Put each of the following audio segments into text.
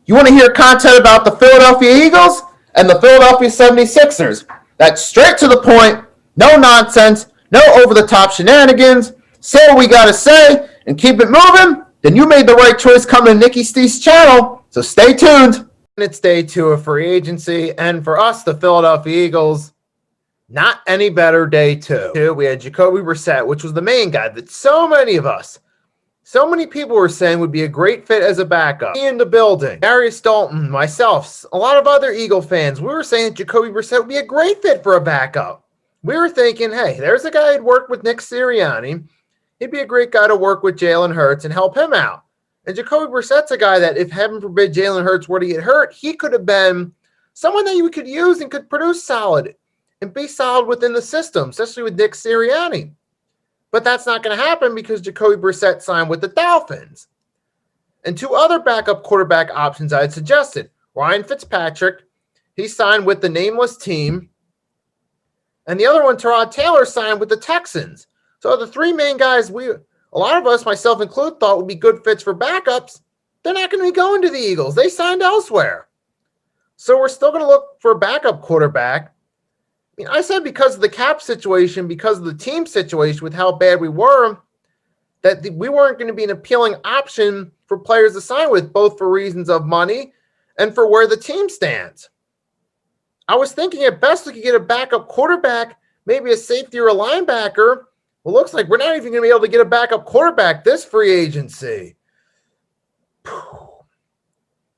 You want to hear content about the Philadelphia Eagles and the Philadelphia 76ers. That's straight to the point, no nonsense, no over-the-top shenanigans. Say what we got to say and keep it moving. Then you made the right choice coming to Nikki Steve's channel, so stay tuned. It's day 2 of free agency, and for us, the Philadelphia Eagles, not any better day 2. We had Jacoby Brissett, which was the main guy that so many people were saying would be a great fit as a backup. In the building, Darius Dalton, myself, a lot of other Eagle fans, we were saying that Jacoby Brissett would be a great fit for a backup. We were thinking, hey, there's a guy who'd work with Nick Sirianni. He'd be a great guy to work with Jalen Hurts and help him out. And Jacoby Brissett's a guy that, if heaven forbid Jalen Hurts were to get hurt, he could have been someone that you could use and could produce solid and be solid within the system, especially with Nick Sirianni. But that's not going to happen because Jacoby Brissett signed with the Dolphins. And 2 other backup quarterback options I had suggested. Ryan Fitzpatrick, he signed with the nameless team. And the other one, Tyrod Taylor, signed with the Texans. So the 3 main guys a lot of us, myself included, thought would be good fits for backups, they're not going to be going to the Eagles. They signed elsewhere. So we're still going to look for a backup quarterback. I said because of the cap situation, because of the team situation with how bad we were, that we weren't going to be an appealing option for players to sign with, both for reasons of money and for where the team stands. I was thinking at best we could get a backup quarterback, maybe a safety or a linebacker. Well, looks like we're not even going to be able to get a backup quarterback this free agency.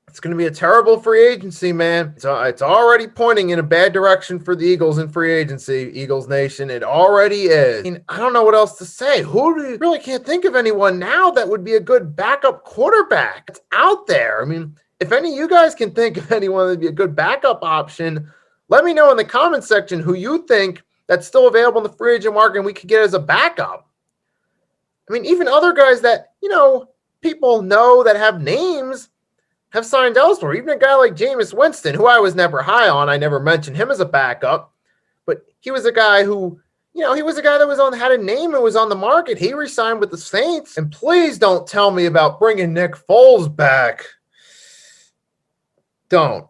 It's going to be a terrible free agency, man. It's already pointing in a bad direction for the Eagles in free agency, Eagles Nation. It already is. I don't know what else to say. Really can't think of anyone now that would be a good backup quarterback. It's out there. If any of you guys can think of anyone that would be a good backup option, let me know in the comment section who you think that's still available in the free agent market and we could get as a backup. Even other guys that, people know that have names have signed elsewhere. Even a guy like Jameis Winston, who I was never high on. I never mentioned him as a backup. But he was a guy who, he was a guy that had a name and was on the market. He re-signed with the Saints. And please don't tell me about bringing Nick Foles back. Don't.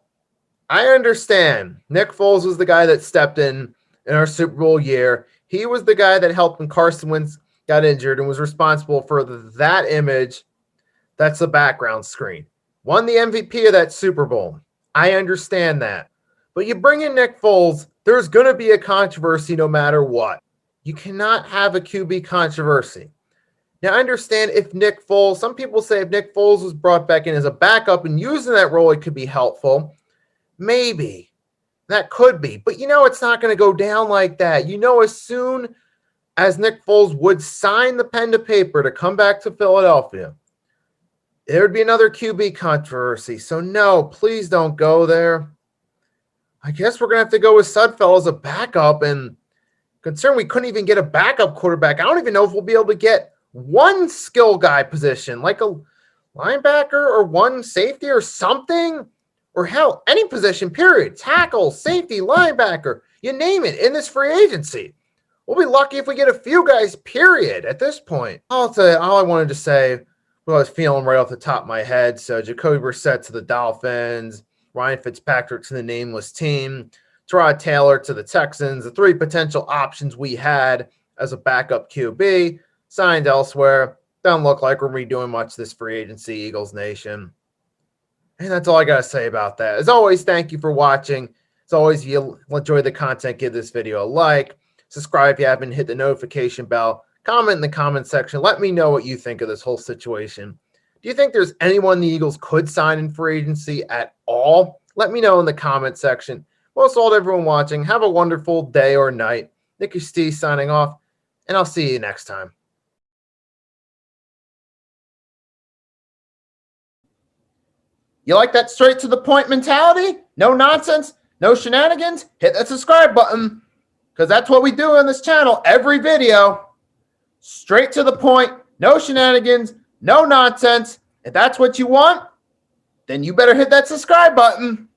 I understand. Nick Foles was the guy that stepped in our Super Bowl year. He was the guy that helped when Carson Wentz got injured and was responsible for that image. That's the background screen. Won the MVP of that Super Bowl. I understand that. But you bring in Nick Foles, there's going to be a controversy no matter what. You cannot have a QB controversy. Now, I understand if Nick Foles, some people say if Nick Foles was brought back in as a backup and used in that role, it could be helpful. Maybe. That could be. But it's not going to go down like that. As soon as Nick Foles would sign the pen to paper to come back to Philadelphia, there would be another QB controversy. So no, please don't go there. I guess we're going to have to go with Sudfeld as a backup. And concerned we couldn't even get a backup quarterback. I don't even know if we'll be able to get one skill guy position, like a linebacker or one safety or something. Or hell, any position, period. Tackle, safety, linebacker, you name it, in this free agency. We'll be lucky if we get a few guys, period, at this point. All I wanted to say, I was feeling right off the top of my head. So Jacoby Brissett to the Dolphins, Ryan Fitzpatrick to the nameless team, Tyrod Taylor to the Texans, the 3 potential options we had as a backup QB, signed elsewhere. Doesn't look like we're redoing much this free agency, Eagles Nation. And that's all I got to say about that. As always, thank you for watching. As always, if you enjoy the content, give this video a like. Subscribe if you haven't, hit the notification bell. Comment in the comment section. Let me know what you think of this whole situation. Do you think there's anyone the Eagles could sign in free agency at all? Let me know in the comment section. Most of all, to everyone watching, have a wonderful day or night. Nicky Steve signing off, and I'll see you next time. You like that straight to the point mentality? No nonsense, no shenanigans? Hit that subscribe button, because that's what we do on this channel every video. Straight to the point, no shenanigans, no nonsense. If that's what you want, then you better hit that subscribe button.